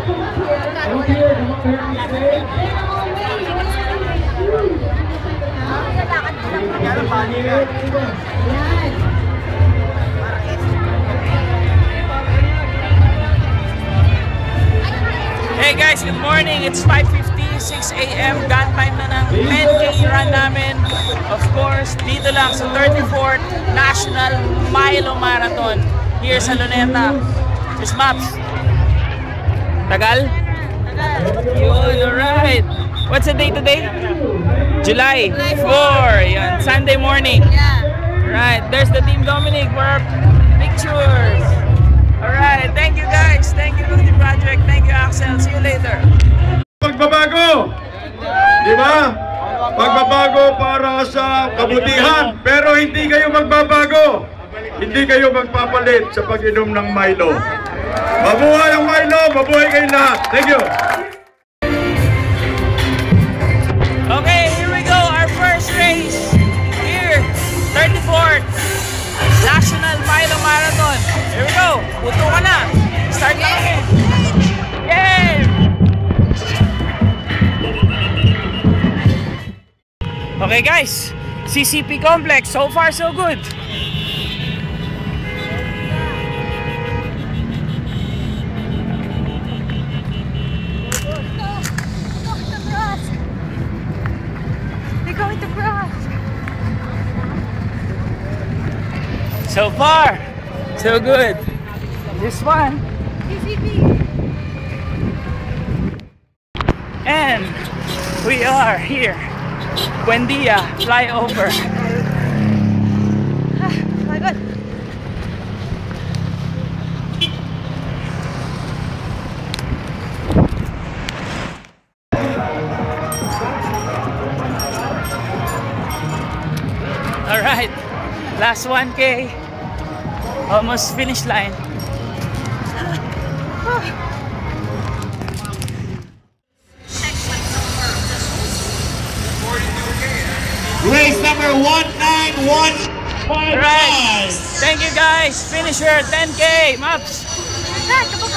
Hey guys, good morning. It's 5:56 AM. Gun time na ng 10K run namin. Of course, dito lang sa 34th National Milo Marathon here sa Luneta. Miss Maps. Tagal? Yun, alright. What's the day today? July 4. Yan, Sunday morning. Right, there's the Team Dominic for our pictures. Alright, thank you guys. Thank you Rudy Project. Thank you Axel. See you later. Pagbabago, di ba? Pagbabago para sa kabutihan, pero hindi kayo magbabago. Hindi kayo magpapalit sa pag-inom ng Milo. Mabuhay ang Milo, mabuhay kayo lahat. Thank you. Okay, here we go. Our first race here, 34th National Milo Marathon. Here we go. Puto ka na. Start na kami. Game! Okay guys, CCP Complex. So far so good. So far, so good. This one. And we are here. Buendia flyover. Oh my God. All right, last 1K. Almost finish line. Race number 1915. Right. Thank you guys. Finisher 10K. Maps. Kapag